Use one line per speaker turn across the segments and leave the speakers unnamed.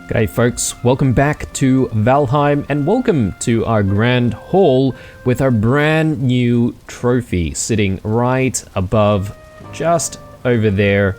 G'day folks, welcome back to Valheim and welcome to our grand hall with our brand new trophy sitting right above, just over there,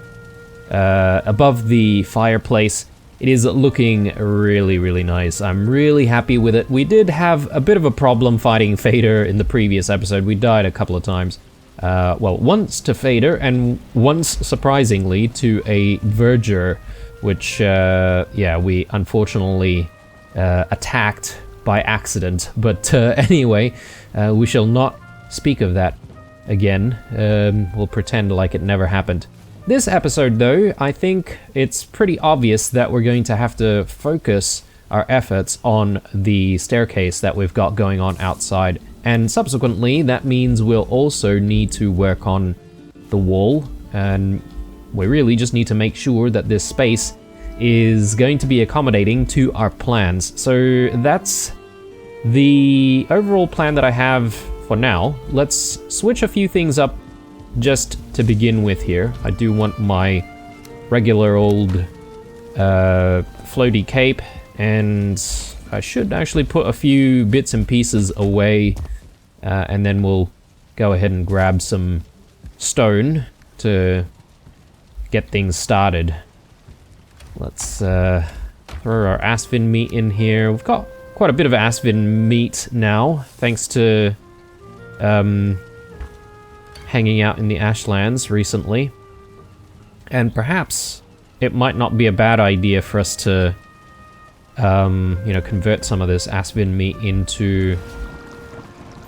above the fireplace. It is looking really nice. I'm really happy with it. We did have a bit of a problem fighting Favour in the previous episode. We died a couple of times. Well, once to Favour and once, surprisingly, to a Verger, which, yeah, we unfortunately attacked by accident. But anyway, we shall not speak of that again. We'll pretend like it never happened. This episode, though, I think it's pretty obvious that we're going to have to focus our efforts on the staircase that we've got going on outside. And subsequently, that means we'll also need to work on the wall, and we really just need to make sure that this space is going to be accommodating to our plans. So that's the overall plan that I have for now. Let's switch a few things up just to begin with here. I do want my regular old floaty cape, and I should actually put a few bits and pieces away, and then we'll go ahead and grab some stone to get things started. Let's throw our Aspen meat in here. We've got quite a bit of Aspen meat now, thanks to hanging out in the Ashlands recently. And perhaps it might not be a bad idea for us to, you know, convert some of this Aspen meat into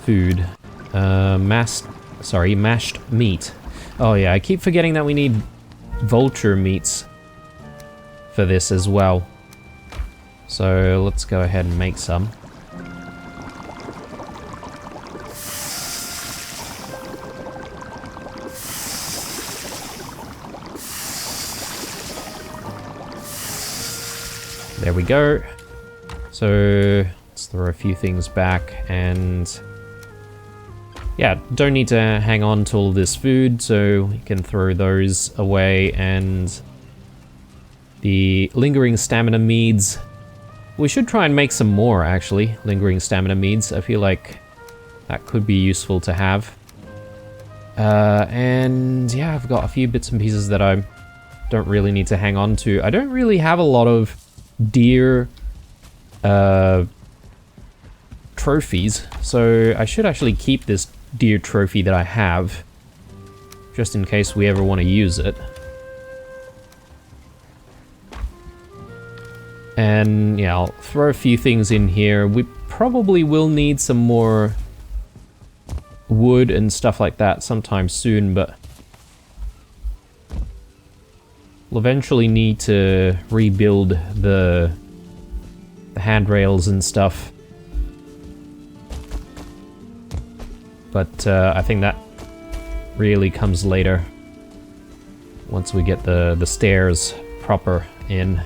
food. Mashed meat. Oh yeah, I keep forgetting that we need vulture meats for this as well. So let's go ahead and make some. There we go. So let's throw a few things back, and yeah, don't need to hang on to all this food, so we can throw those away. And the lingering stamina meads, we should try and make some more, actually. Lingering stamina meads, I feel like that could be useful to have. And yeah, I've got a few bits and pieces that I don't really need to hang on to. I don't really have a lot of deer trophies, so I should actually keep this deer trophy that I have, just in case we ever want to use it. And yeah, I'll throw a few things in here. We probably will need some more wood and stuff like that sometime soon, but we'll eventually need to rebuild the handrails and stuff. But I think that really comes later, once we get the stairs proper in.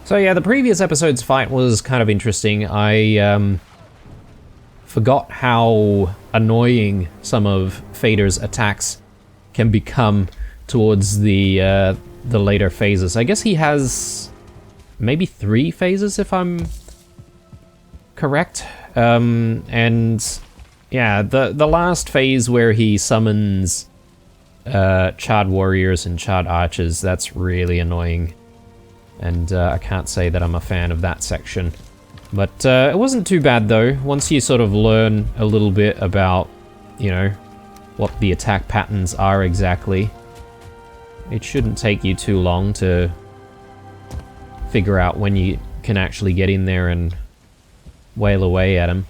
So yeah, the previous episode's fight was kind of interesting. I forgot how annoying some of Fader's attacks can become towards the later phases. I guess he has maybe 3 phases, if I'm correct. And yeah, the last phase where he summons charred warriors and charred archers, that's really annoying. And I can't say that I'm a fan of that section. But it wasn't too bad though. Once you sort of learn a little bit about, you know, what the attack patterns are exactly, it shouldn't take you too long to figure out when you can actually get in there and wail away at him.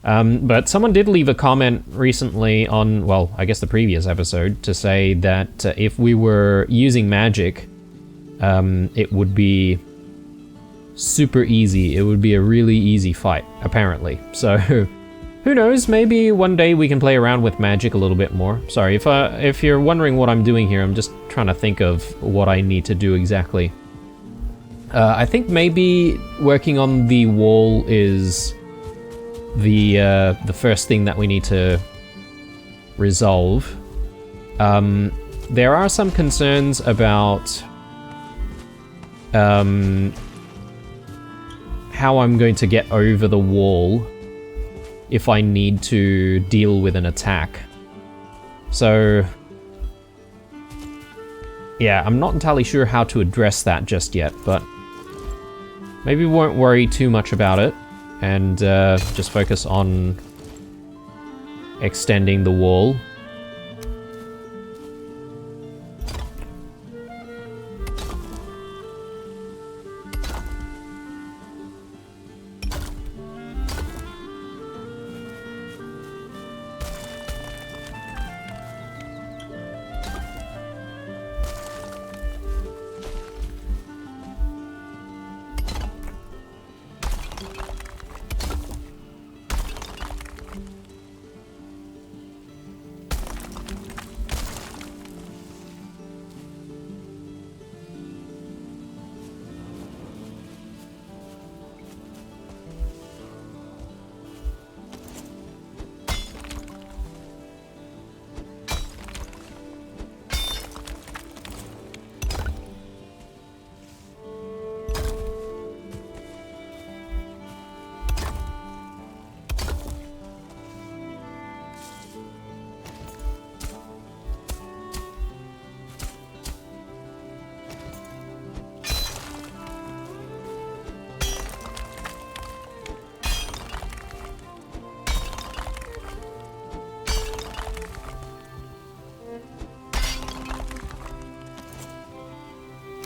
But someone did leave a comment recently on, well, I guess the previous episode, to say that if we were using magic, it would be super easy. It would be a really easy fight, apparently. So, who knows? Maybe one day we can play around with magic a little bit more. Sorry, if you're wondering what I'm doing here, I'm just trying to think of what I need to do exactly. I think maybe working on the wall is the first thing that we need to resolve. There are some concerns about how I'm going to get over the wall if I need to deal with an attack. So yeah, I'm not entirely sure how to address that just yet, but maybe we won't worry too much about it and just focus on extending the wall.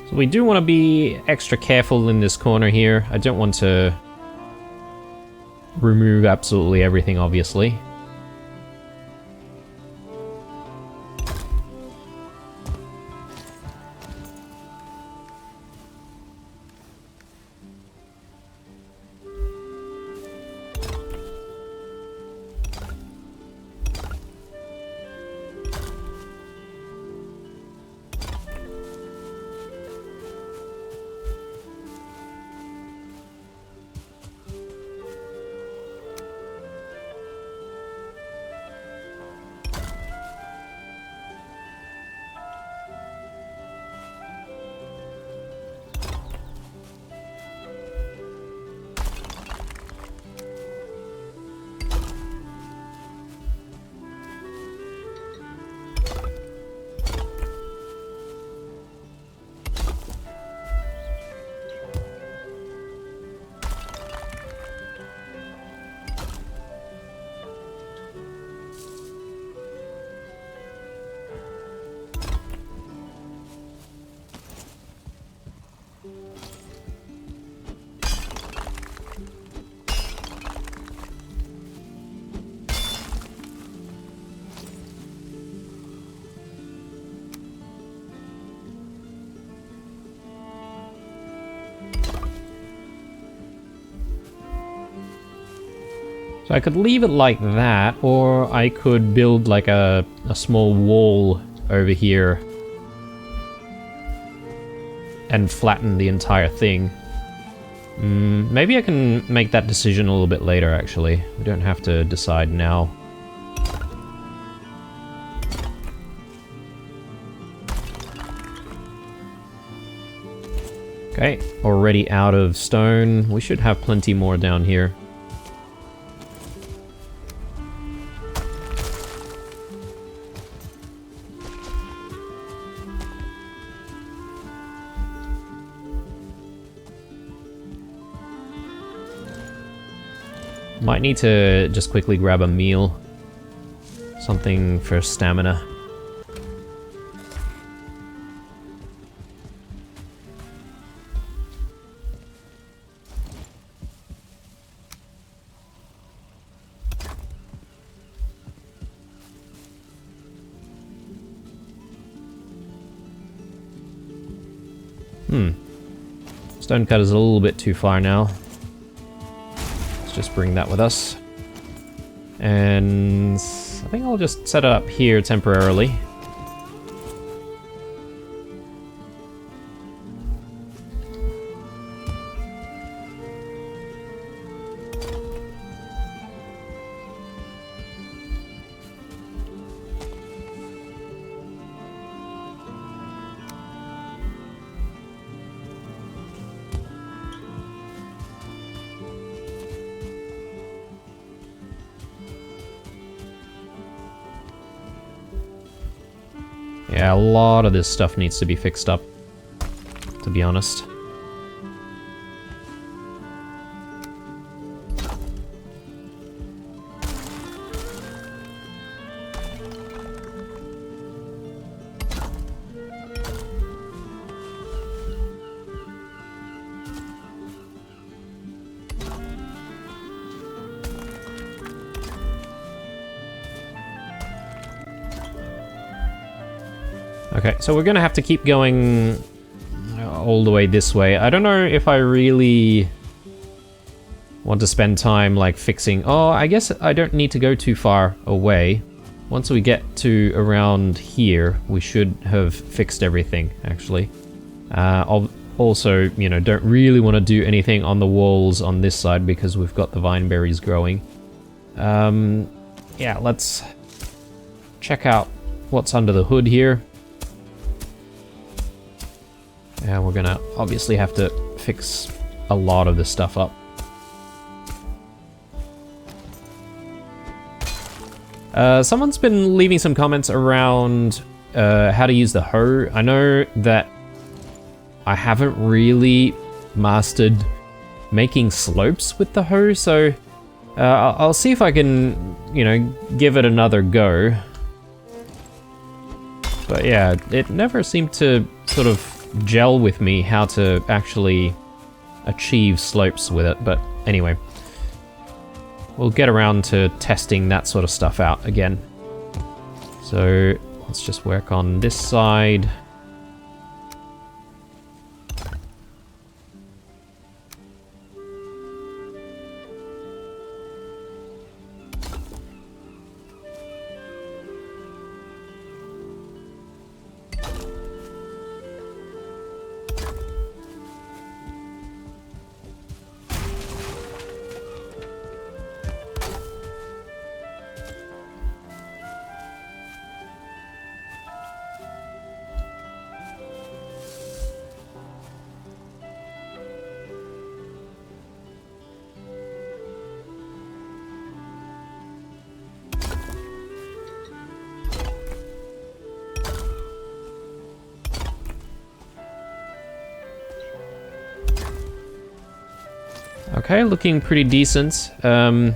So we do want to be extra careful in this corner here. I don't want to remove absolutely everything, obviously. So I could leave it like that, or I could build like a small wall over here and flatten the entire thing. Maybe I can make that decision a little bit later, actually. We don't have to decide now. Okay, already out of stone. We should have plenty more down here. Might need to just quickly grab a meal. Something for stamina. Stonecutter's a little bit too far now. Just bring that with us. And I think I'll just set it up here temporarily. Yeah, a lot of this stuff needs to be fixed up, to be honest. Okay, so we're gonna have to keep going all the way this way. I don't know if I really want to spend time, like, fixing... Oh, I guess I don't need to go too far away. Once we get to around here, we should have fixed everything, actually. I'll also, you know, don't really want to do anything on the walls on this side because we've got the vine berries growing. Yeah, let's check out what's under the hood here. And we're gonna obviously have to fix a lot of this stuff up. Someone's been leaving some comments around how to use the hoe. I know that I haven't really mastered making slopes with the hoe, so I'll see if I can, you know, give it another go. But yeah, it never seemed to sort of gel with me how to actually achieve slopes with it, but anyway. We'll get around to testing that sort of stuff out again. So let's just work on this side. Okay, looking pretty decent. Probably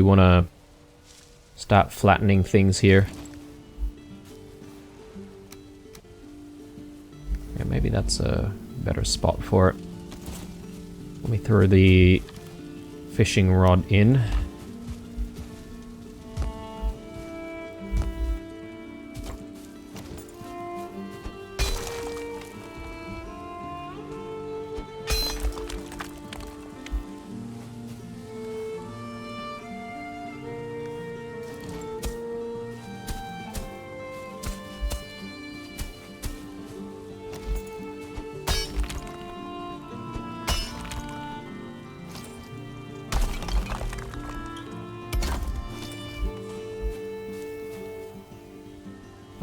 want to start flattening things here. Yeah, maybe that's a better spot for it. Let me throw the fishing rod in.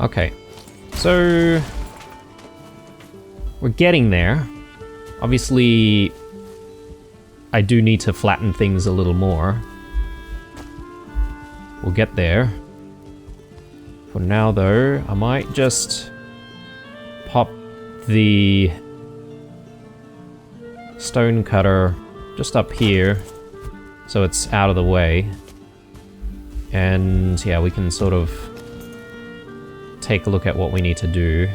Okay, so we're getting there. Obviously, I do need to flatten things a little more. We'll get there. For now, though, I might just pop the stone cutter just up here so it's out of the way. And yeah, we can sort of take a look at what we need to do.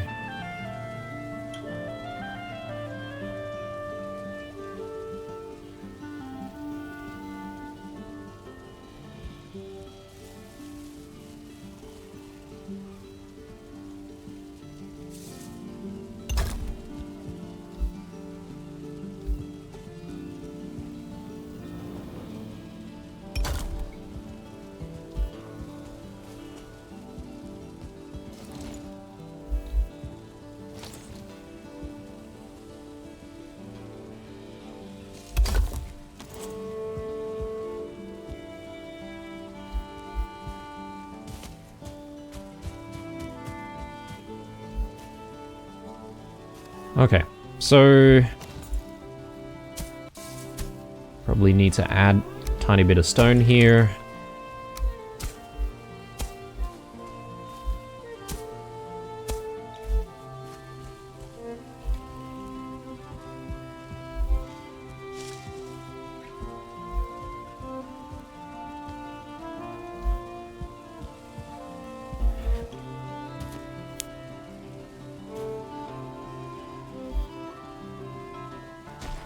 Okay, so probably need to add tiny bit of stone here.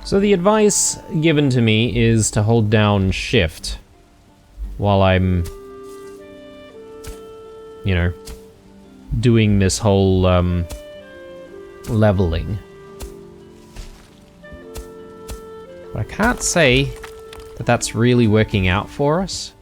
So the advice given to me is to hold down shift while I'm, you know, doing this whole leveling. But I can't say that that's really working out for us.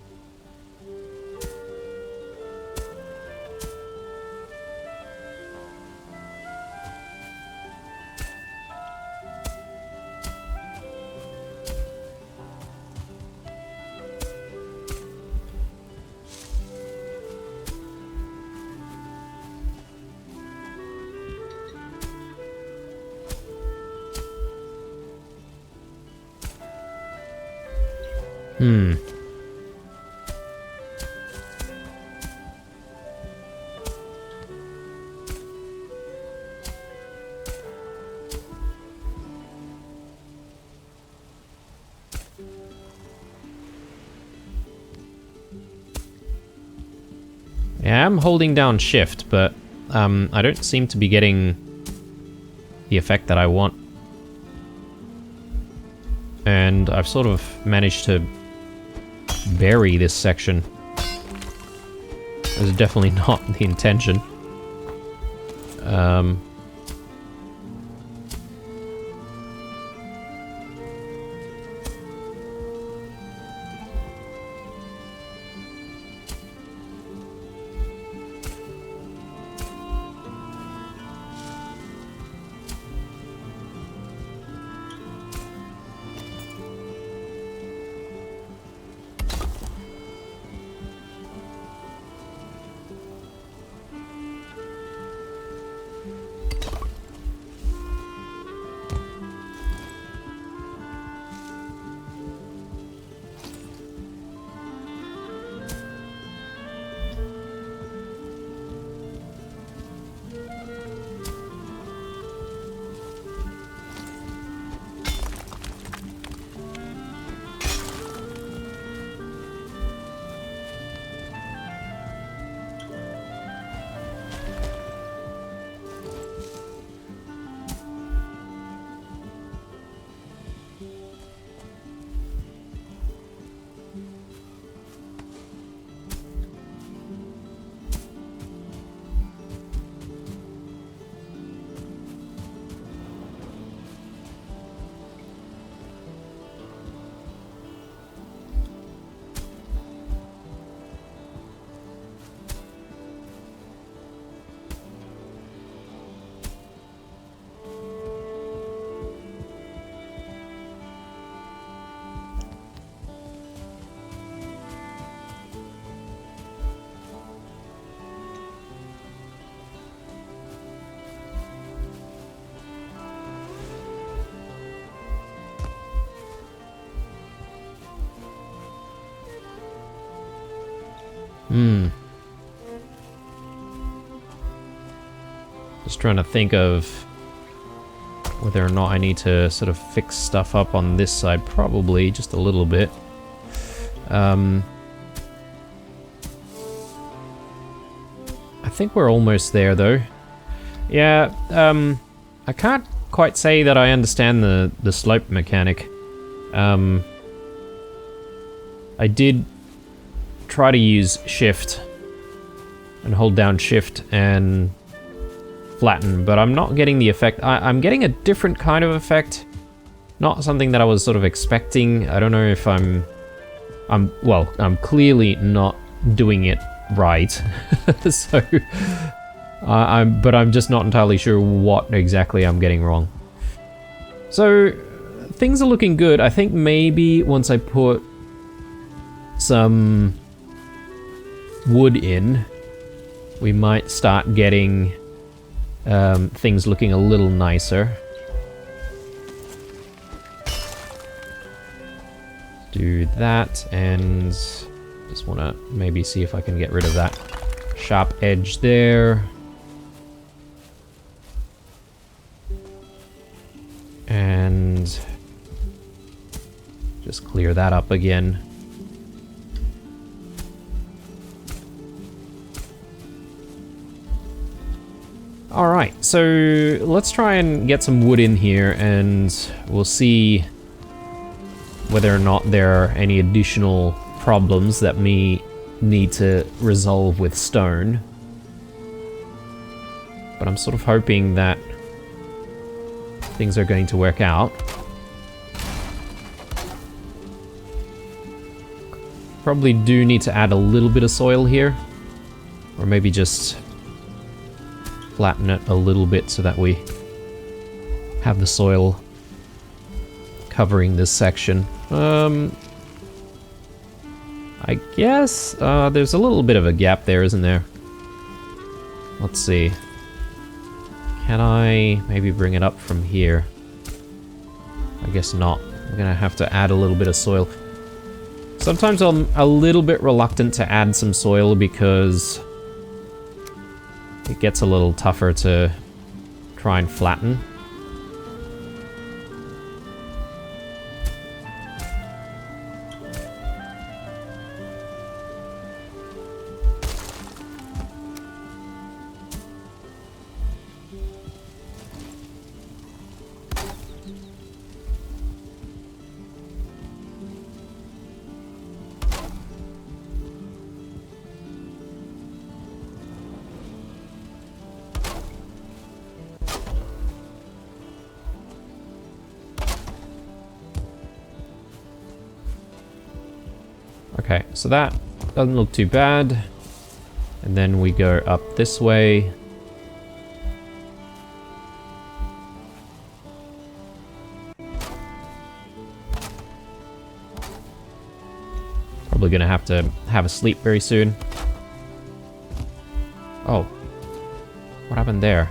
Yeah, I'm holding down shift, but I don't seem to be getting the effect that I want. And I've sort of managed to bury this section. It was definitely not the intention. Just trying to think of whether or not I need to sort of fix stuff up on this side. Probably, just a little bit. I think we're almost there, though. Yeah, I can't quite say that I understand the slope mechanic. I did try to use shift and hold down shift and flatten, but I'm not getting the effect. I'm getting a different kind of effect. Not something that I was sort of expecting. I don't know if I'm clearly not doing it right. So, but I'm just not entirely sure what exactly I'm getting wrong. So, things are looking good. I think maybe once I put some wood in, we might start getting things looking a little nicer. do that, and just want to maybe see if I can get rid of that sharp edge there. And just clear that up again. Alright, so let's try and get some wood in here, and we'll see whether or not there are any additional problems that we need to resolve with stone. But I'm sort of hoping that things are going to work out. Probably do need to add a little bit of soil here, or maybe just flatten it a little bit so that we have the soil covering this section. I guess there's a little bit of a gap there, isn't there? Let's see. Can I maybe bring it up from here? I guess not. I'm gonna have to add a little bit of soil. Sometimes I'm a little bit reluctant to add some soil because it gets a little tougher to try and flatten. Okay, so that doesn't look too bad. And then we go up this way. Probably gonna have to have a sleep very soon. Oh. What happened there?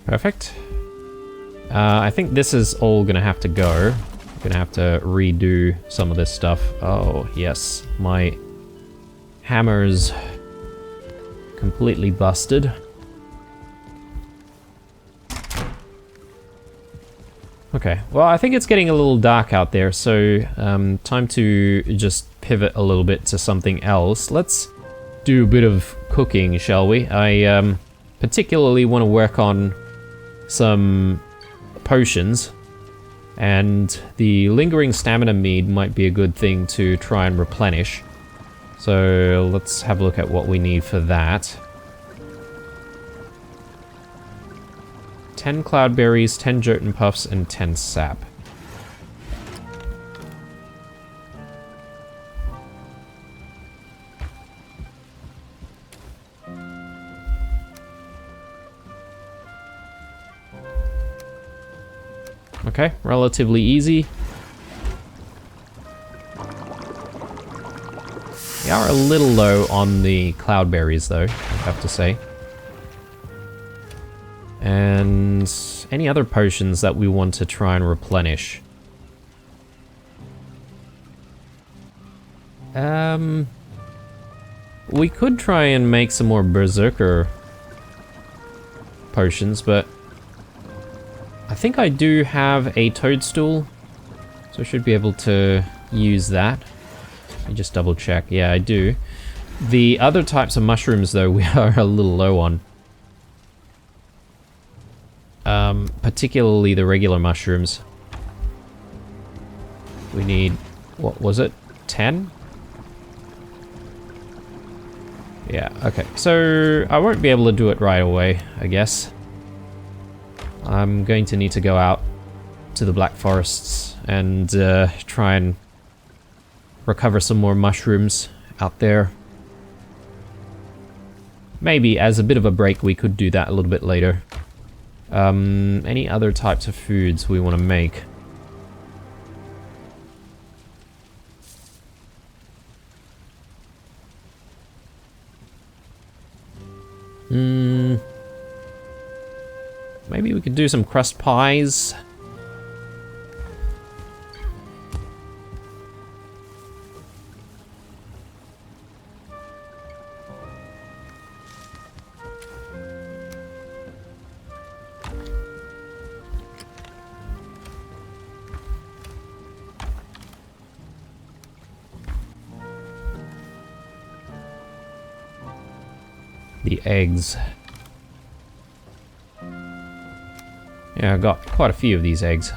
Perfect. I think this is all gonna have to go. I'm gonna have to redo some of this stuff. Oh, yes. My hammer's completely busted. Okay, well, I think it's getting a little dark out there, so time to just pivot a little bit to something else. Let's do a bit of cooking, shall we? I particularly want to work on some potions, and the lingering stamina mead might be a good thing to try and replenish. So let's have a look at what we need for that. 10 cloudberries, 10 Jotun puffs, and 10 sap. Okay, relatively easy. We are a little low on the cloudberries though, I have to say. And any other potions that we want to try and replenish? We could try and make some more berserker potions, but I think I do have a toadstool, so I should be able to use that. Let me just double check. Yeah, I do. The other types of mushrooms, though, we are a little low on. Particularly the regular mushrooms. We need, what was it? 10? Yeah, okay. So I won't be able to do it right away, I guess. I'm going to need to go out to the Black Forests and try and recover some more mushrooms out there. Maybe as a bit of a break we could do that a little bit later. Any other types of foods we want to make? Maybe we could do some crust pies. The eggs. Yeah, I got quite a few of these eggs.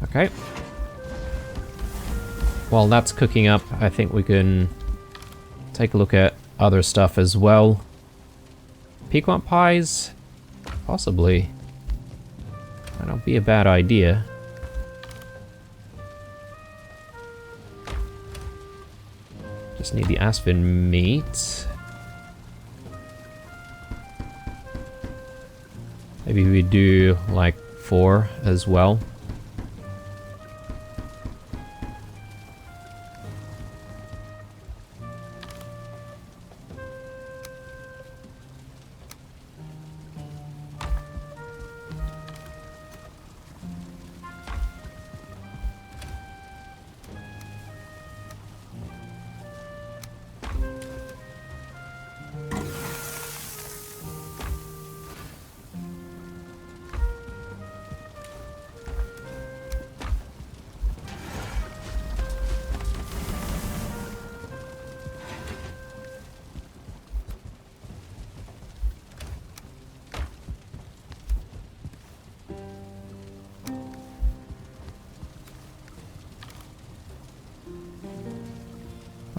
Okay. While that's cooking up, I think we can take a look at other stuff as well. Piquant pies? Possibly. Might not be a bad idea. Just need the aspen meat. Maybe we do like 4 as well.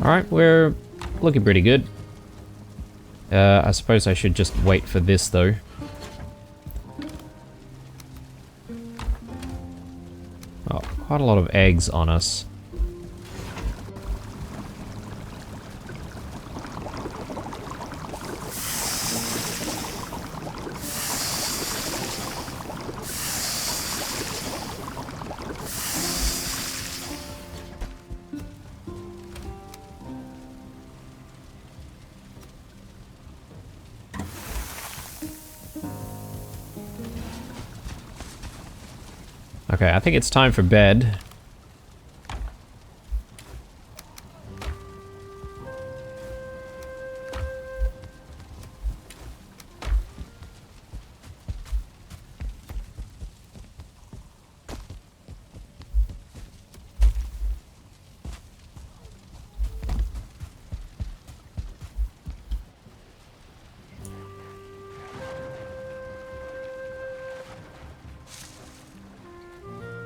Alright, we're looking pretty good. I suppose I should just wait for this though. Oh, quite a lot of eggs on us. Okay, I think it's time for bed.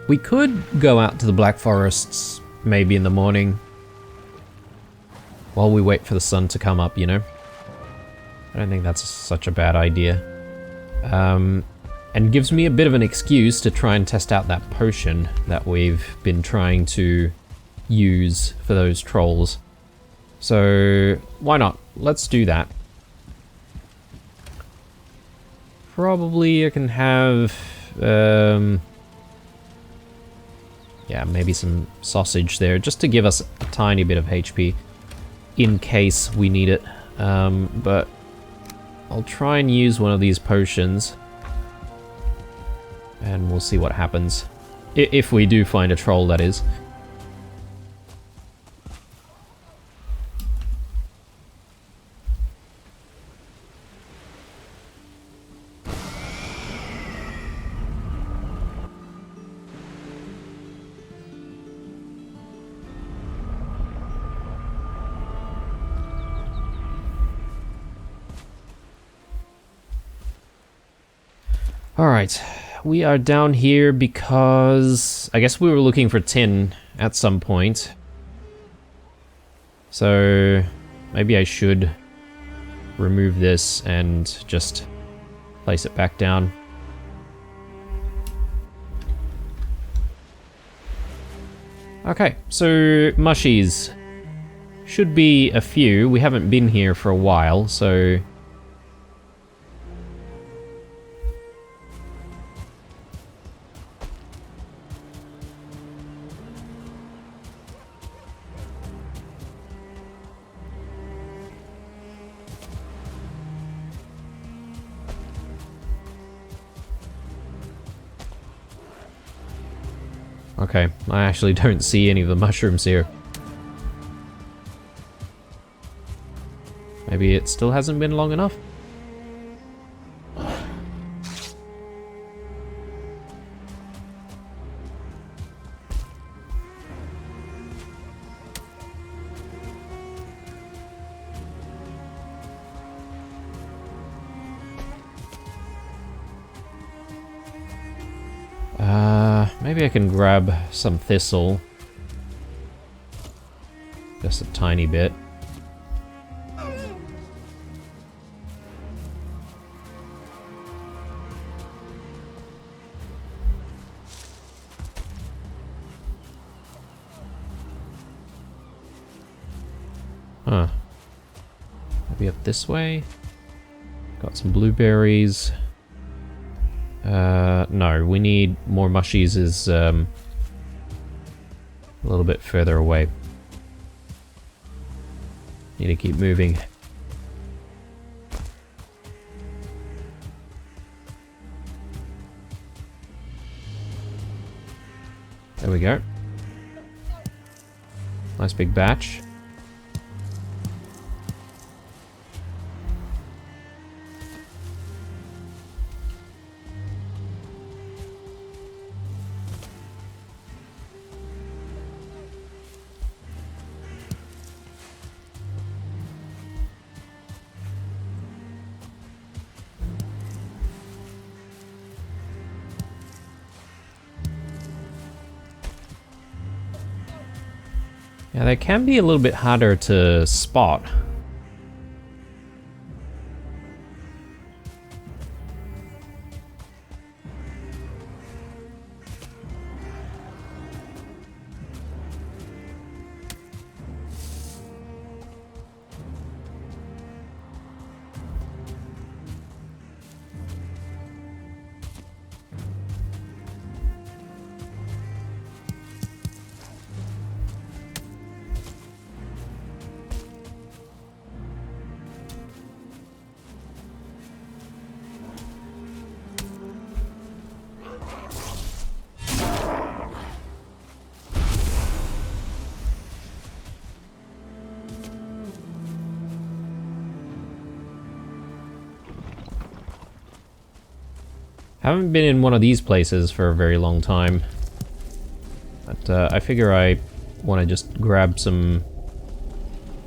We could go out to the Black Forests, maybe in the morning, while we wait for the sun to come up, you know? I don't think that's such a bad idea. And gives me a bit of an excuse to try and test out that potion that we've been trying to use for those trolls. So, why not? Let's do that. Probably I can have... yeah, maybe some sausage there, just to give us a tiny bit of HP in case we need it. But I'll try and use one of these potions, and we'll see what happens. If we do find a troll, that is. Alright, we are down here because I guess we were looking for tin at some point. So maybe I should remove this and just place it back down. Okay, so mushies. Should be a few. We haven't been here for a while, so... Okay, I actually don't see any of the mushrooms here. Maybe it still hasn't been long enough? Maybe I can grab some thistle. Just a tiny bit. Huh. Maybe up this way? Got some blueberries. No, we need more mushies is a little bit further away. Need to keep moving. There we go. Nice big batch. Yeah, they can be a little bit harder to spot. Haven't been in one of these places for a very long time. But I figure I want to just grab some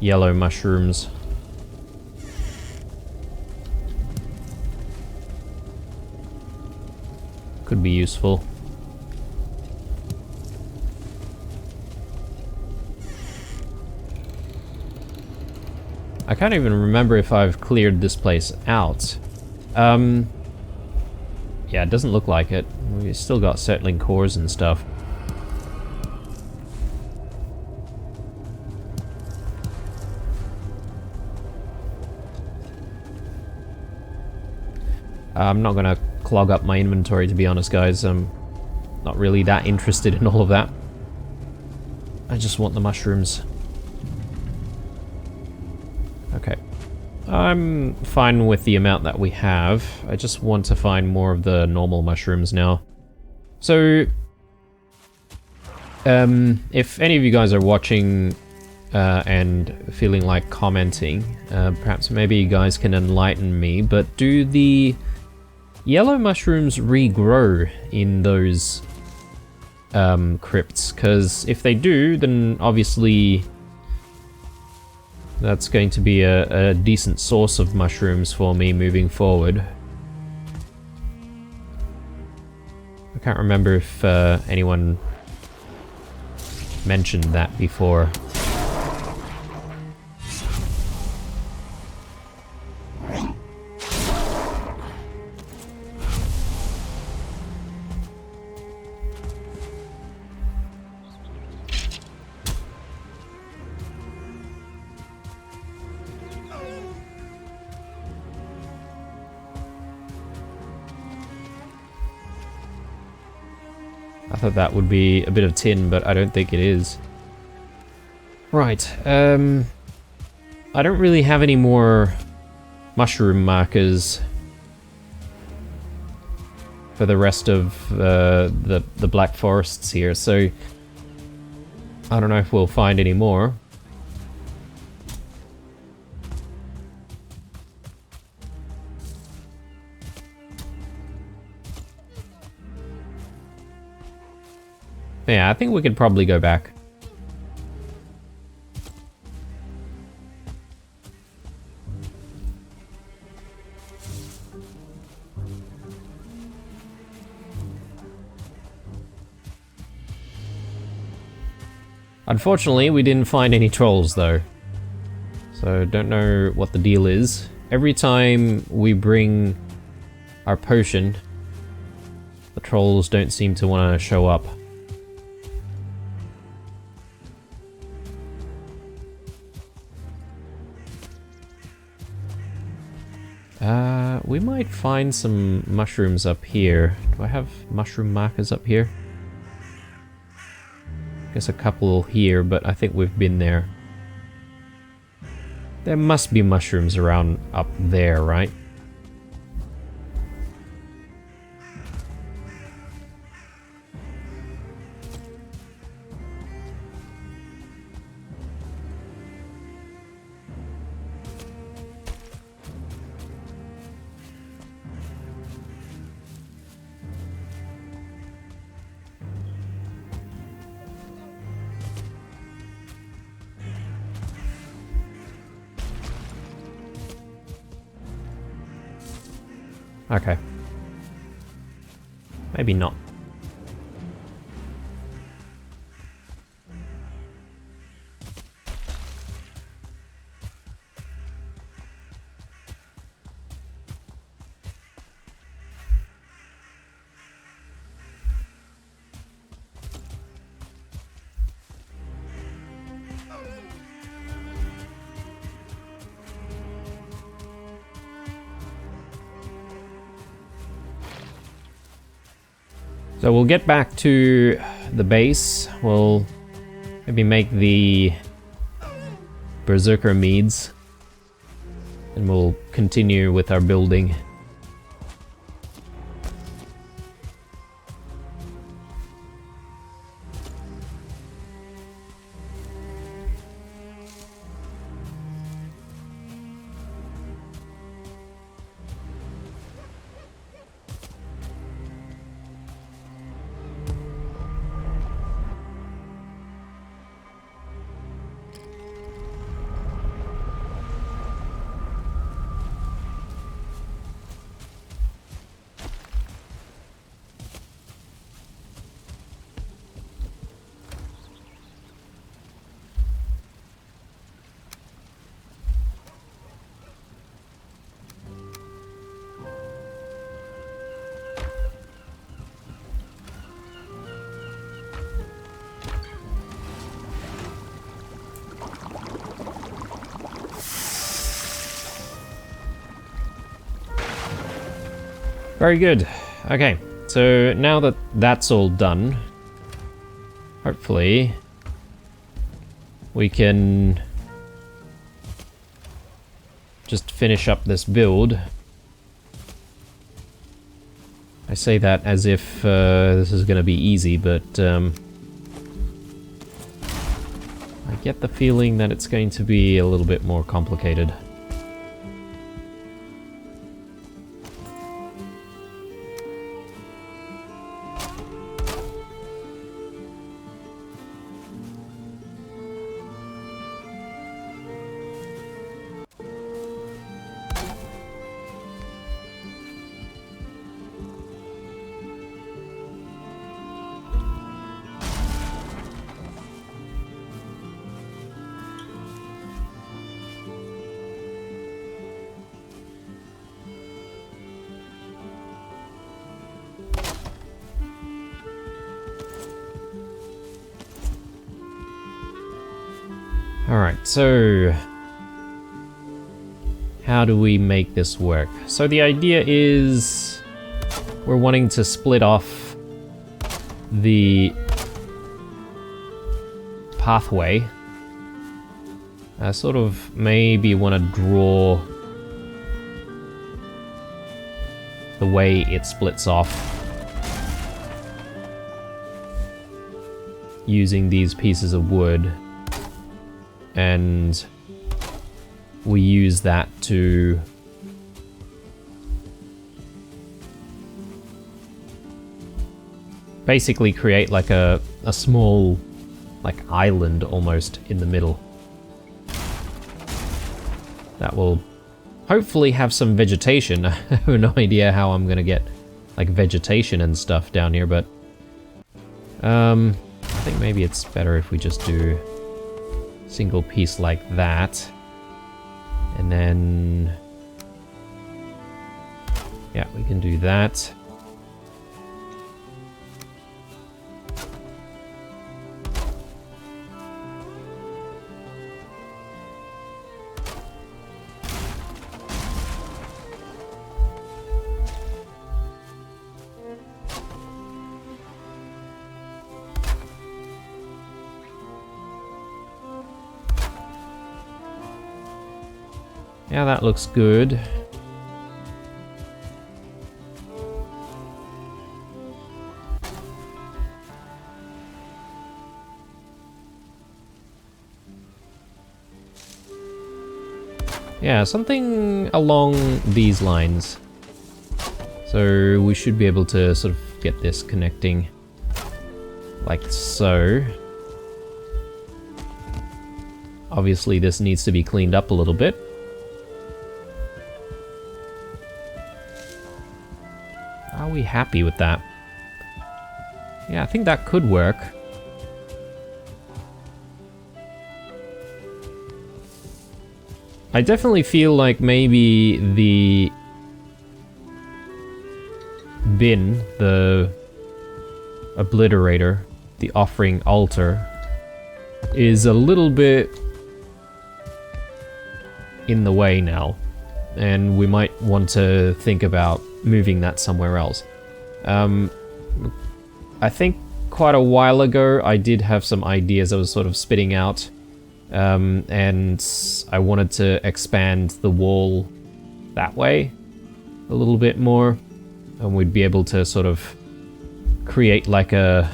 yellow mushrooms. Could be useful. I can't even remember if I've cleared this place out. Yeah, it doesn't look like it. We've still got settling cores and stuff. I'm not gonna clog up my inventory, to be honest, guys. I'm not really that interested in all of that. I just want the mushrooms. Okay. I'm fine with the amount that we have. I just want to find more of the normal mushrooms now. So, if any of you guys are watching and feeling like commenting, perhaps maybe you guys can enlighten me, but do the yellow mushrooms regrow in those crypts? Because if they do, then obviously that's going to be a decent source of mushrooms for me moving forward. I can't remember if anyone mentioned that before. I thought that would be a bit of tin, but I don't think it is. Right, I don't really have any more mushroom markers for the rest of the Black Forests here, so I don't know if we'll find any more. Yeah, I think we could probably go back. Unfortunately, we didn't find any trolls though. So don't know what the deal is. Every time we bring our potion, the trolls don't seem to want to show up. We might find some mushrooms up here. Do I have mushroom markers up here? Guess a couple here, but I think we've been there. There must be mushrooms around up there, right? Okay. Maybe not. So we'll get back to the base. We'll maybe make the Berserker Meads. And we'll continue with our building. Very good. Okay, so now that that's all done, hopefully we can just finish up this build. I say that as if this is going to be easy, but I get the feeling that it's going to be a little bit more complicated. Alright, so how do we make this work? So the idea is we're wanting to split off the pathway, I sort of maybe want to draw the way it splits off using these pieces of wood, and we use that to basically create like a small like island almost in the middle that will hopefully have some vegetation. I have no idea how I'm gonna get like vegetation and stuff down here, but I think maybe it's better if we just do a single piece like that, and then yeah, we can do that. Yeah, that looks good. Yeah, something along these lines. So we should be able to sort of get this connecting like so. Obviously this needs to be cleaned up a little bit. Are we happy with that? Yeah, I think that could work. I definitely feel like maybe the bin, the obliterator, the offering altar, is a little bit in the way now, and we might want to think about moving that somewhere else. I think quite a while ago I did have some ideas I was sort of spitting out, and I wanted to expand the wall that way a little bit more, and we'd be able to sort of create like a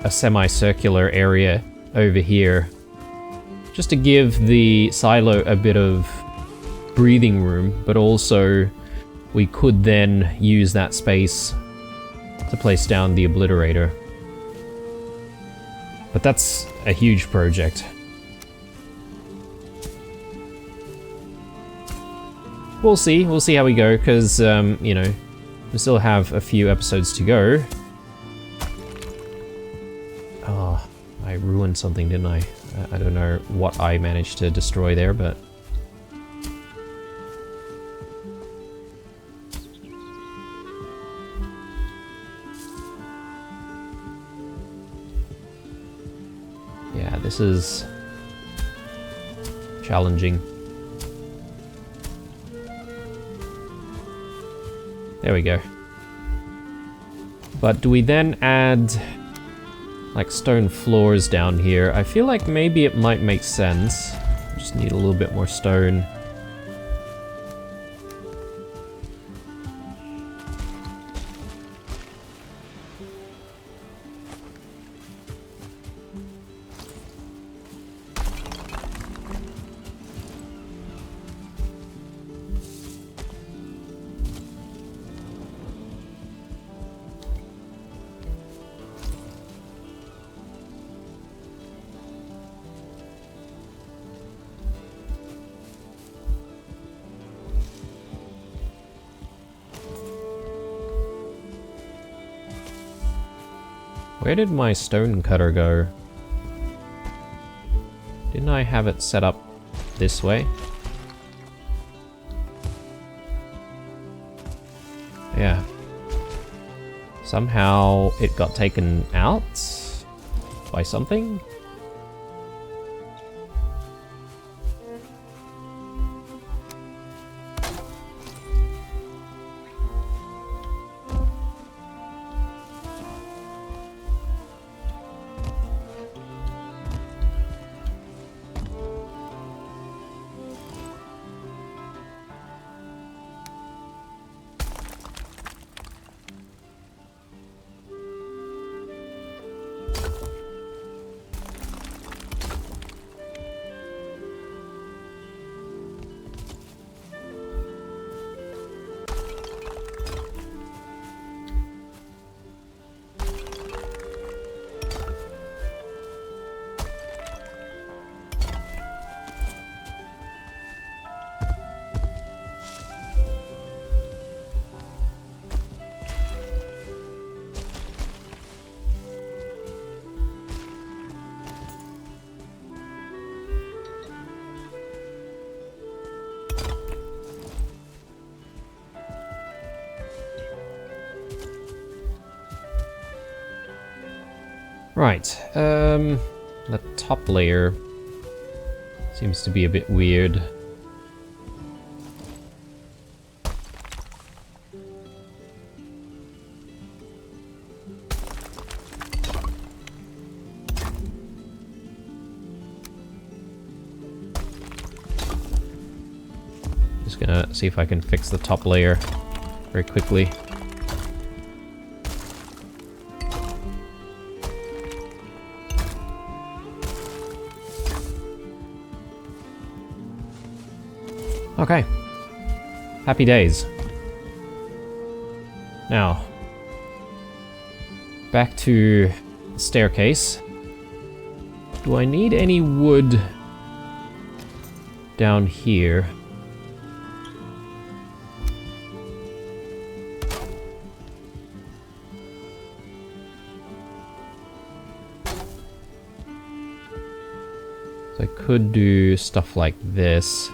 semicircular area over here, just to give the silo a bit of breathing room, but also we could then use that space to place down the obliterator. But that's a huge project. We'll see how we go, because, you know, we still have a few episodes to go. Oh, I ruined something, didn't I? I don't know what I managed to destroy there, but... yeah, this is challenging. There we go. But do we then add like stone floors down here? I feel like maybe it might make sense. Just need a little bit more stone. Where did my stone cutter go? Didn't I have it set up this way? Yeah. Somehow it got taken out by something? Right, the top layer seems to be a bit weird. Just gonna see if I can fix the top layer very quickly. Okay. Happy days. Now, back to the staircase. Do I need any wood down here? So I could do stuff like this.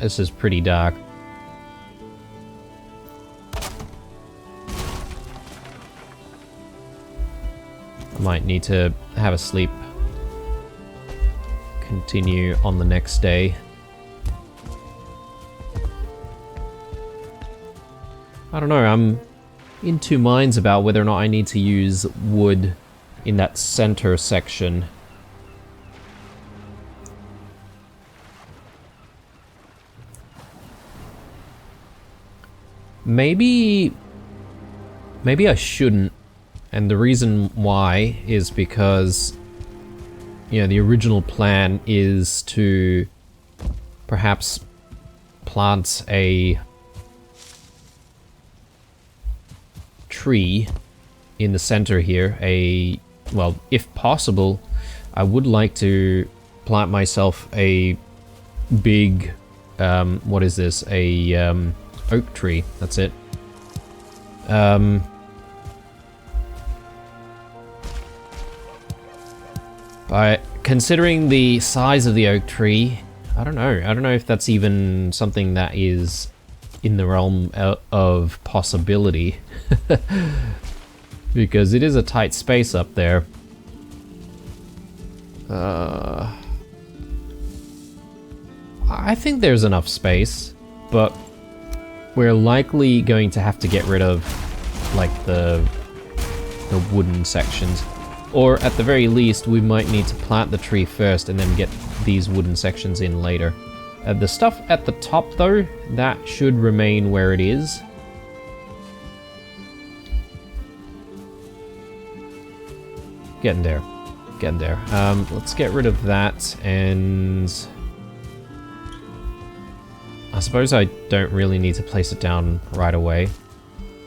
This is pretty dark. I might need to have a sleep. Continue on the next day. I don't know, I'm in two minds about whether or not I need to use wood in that center section. Maybe I shouldn't, and the reason why is because, you know, the original plan is to perhaps plant a tree in the center here. Well, if possible, I would like to plant myself a big, what is this? Oak tree, that's it. But considering the size of the oak tree, I don't know. I don't know if that's even something that is in the realm of possibility. Because it is a tight space up there. I think there's enough space, but we're likely going to have to get rid of, like, the wooden sections. Or at the very least, we might need to plant the tree first and then get these wooden sections in later. The stuff at the top, though, that should remain where it is. Getting there. Getting there. Let's get rid of that, and I suppose I don't really need to place it down right away.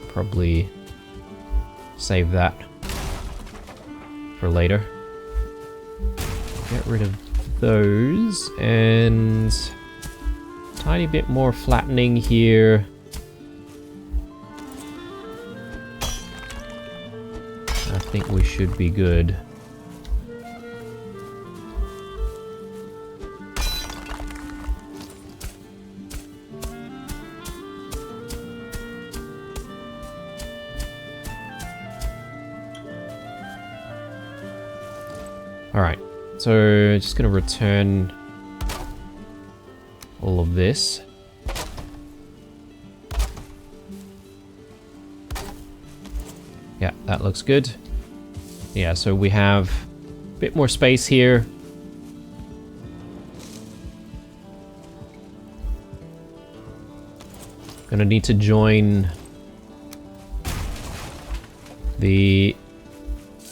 Probably save that for later. Get rid of those, and tiny bit more flattening here. I think we should be good. Alright, so just gonna return all of this. Yeah, that looks good. Yeah, so we have a bit more space here. Gonna need to join the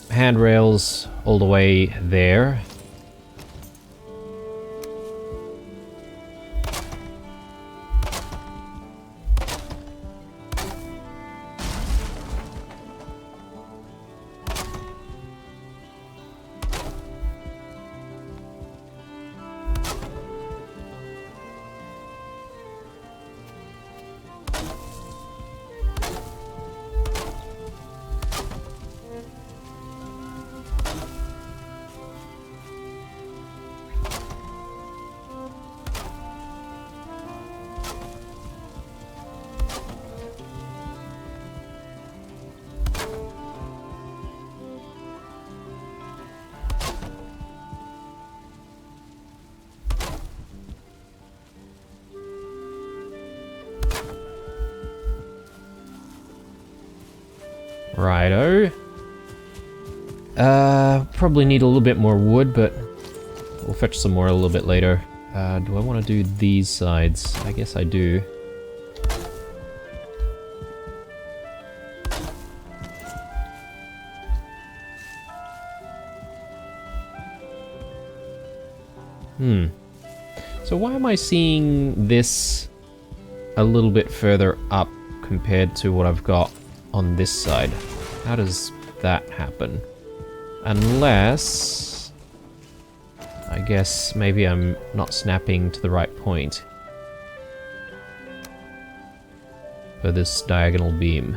handrails all the way there. Righto. Probably need a little bit more wood, but we'll fetch some more a little bit later. Do I want to do these sides? I guess I do. So why am I seeing this a little bit further up compared to what I've got on this side? How does that happen? Unless... I guess maybe I'm not snapping to the right point for this diagonal beam.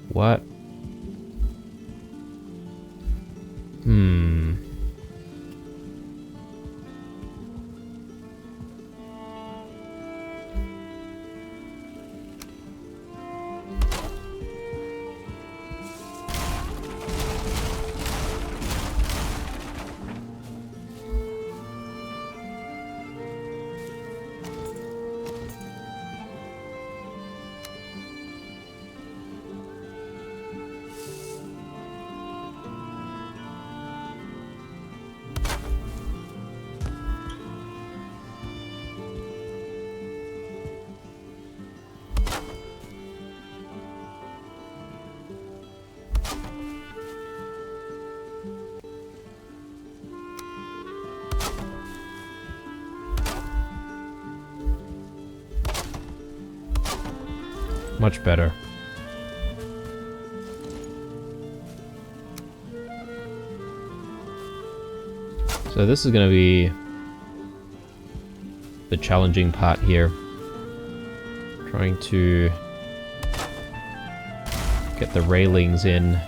What? Much better. So this is going to be the challenging part here. Trying to get the railings in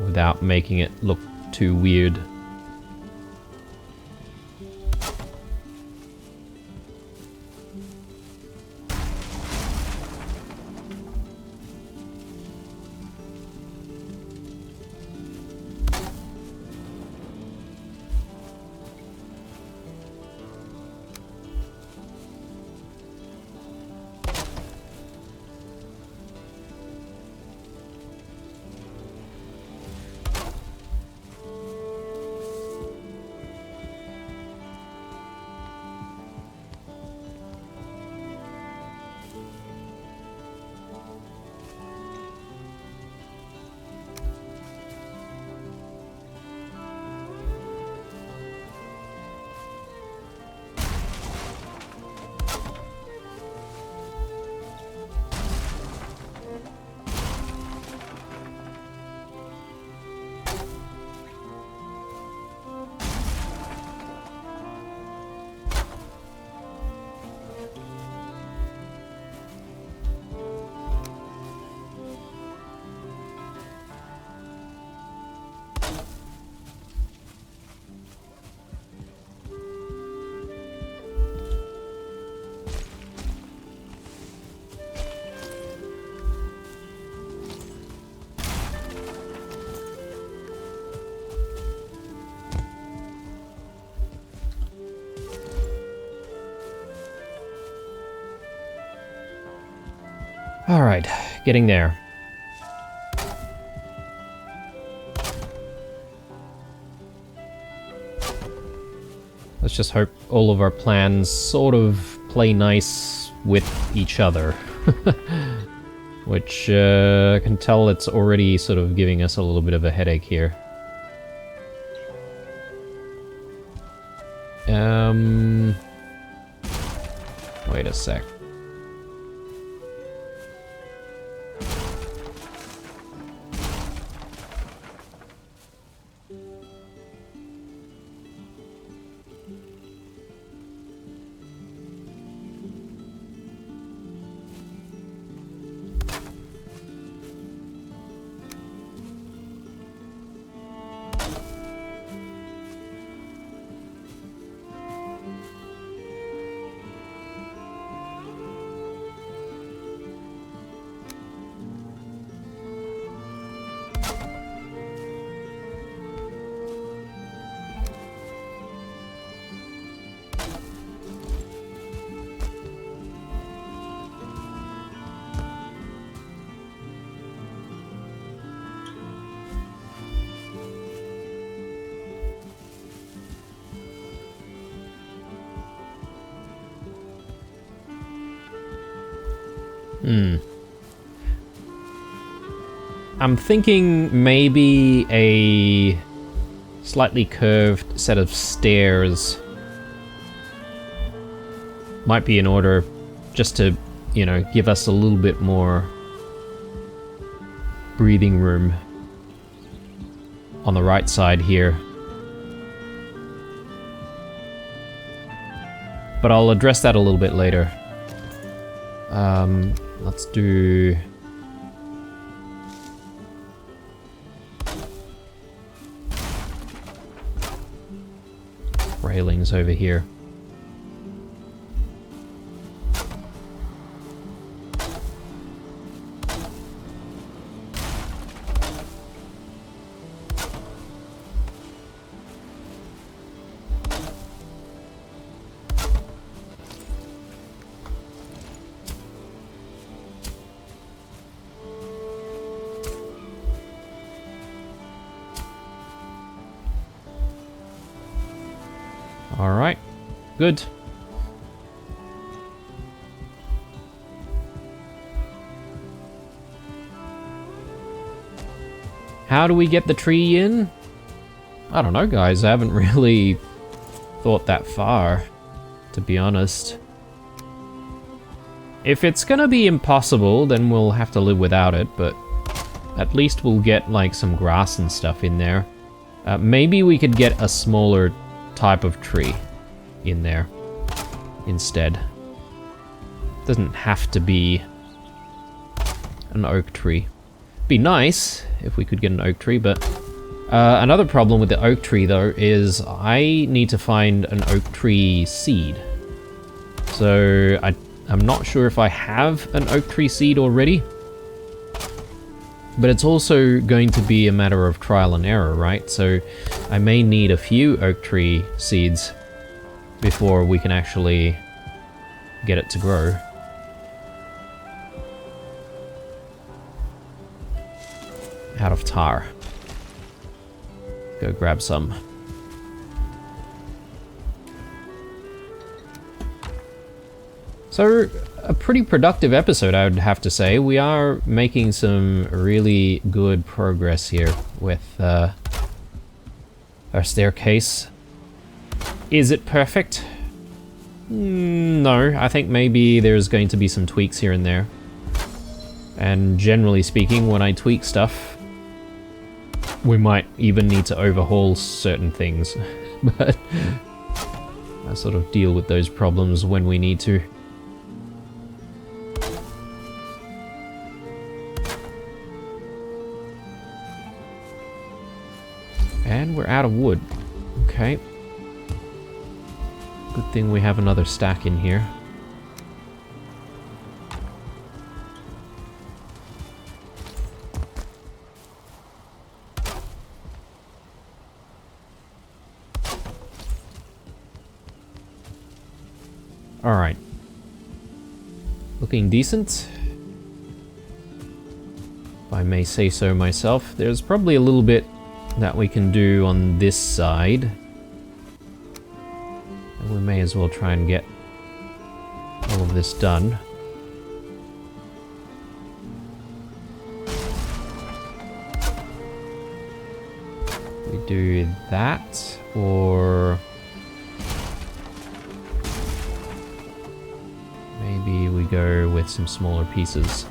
without making it look too weird. Alright, getting there. Let's just hope all of our plans sort of play nice with each other. Which, I can tell it's already sort of giving us a little bit of a headache here. Wait a sec. I'm thinking maybe a slightly curved set of stairs might be in order, just to, you know, give us a little bit more breathing room on the right side here. But I'll address that a little bit later. Let's do... railings over here. Alright, good. How do we get the tree in? I don't know, guys. I haven't really thought that far, to be honest. If it's gonna be impossible, then we'll have to live without it, but at least we'll get, like, some grass and stuff in there. Maybe we could get a smaller type of tree in there instead. Doesn't have to be an oak tree. Be nice if we could get an oak tree, but another problem with the oak tree though is I need to find an oak tree seed. So I'm not sure if I have an oak tree seed already, but it's also going to be a matter of trial and error, right? So I may need a few oak tree seeds before we can actually get it to grow. Out of tar. Go grab some. So, a pretty productive episode, I would have to say. We are making some really good progress here with our staircase. Is it perfect? No, I think maybe there's going to be some tweaks here and there. And generally speaking, when I tweak stuff, we might even need to overhaul certain things. But I sort of deal with those problems when we need to. And we're out of wood. Okay. Good thing we have another stack in here. Alright. Looking decent. I may say so myself. There's probably a little bit that we can do on this side. And we may as well try and get all of this done. We do that, or maybe we go with some smaller pieces.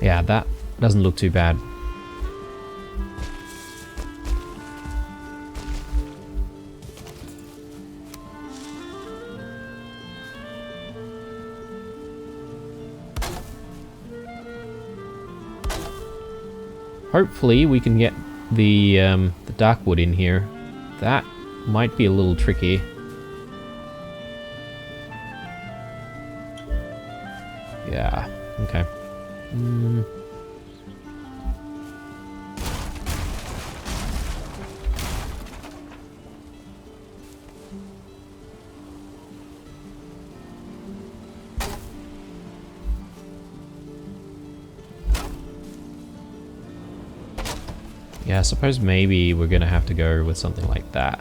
Yeah, that doesn't look too bad. Hopefully we can get the dark wood in here. That might be a little tricky. Yeah, okay. Yeah, I suppose maybe we're gonna have to go with something like that.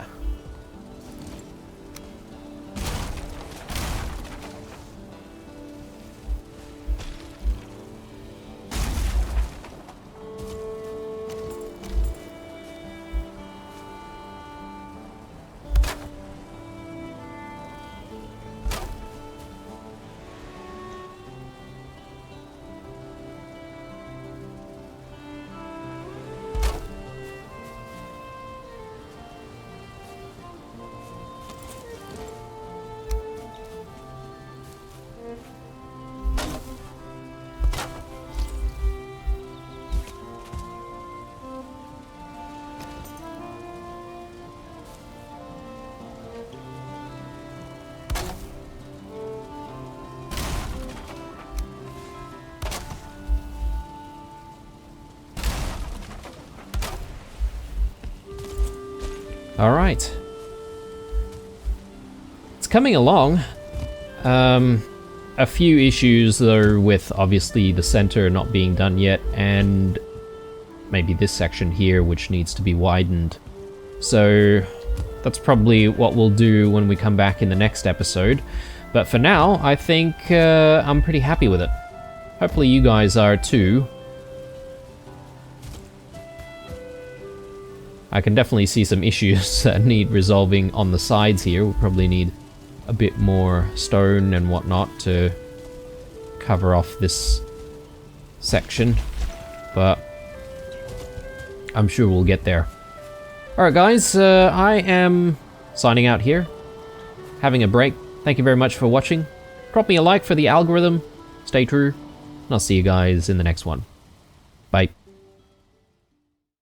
Alright. It's coming along. A few issues though with obviously the center not being done yet, and maybe this section here which needs to be widened. So that's probably what we'll do when we come back in the next episode. But for now, I think I'm pretty happy with it. Hopefully you guys are too. I can definitely see some issues that need resolving on the sides here. We'll probably need a bit more stone and whatnot to cover off this section, but I'm sure we'll get there. Alright guys, I am signing out here, having a break. Thank you very much for watching. Drop me a like for the algorithm, stay true, and I'll see you guys in the next one. Bye.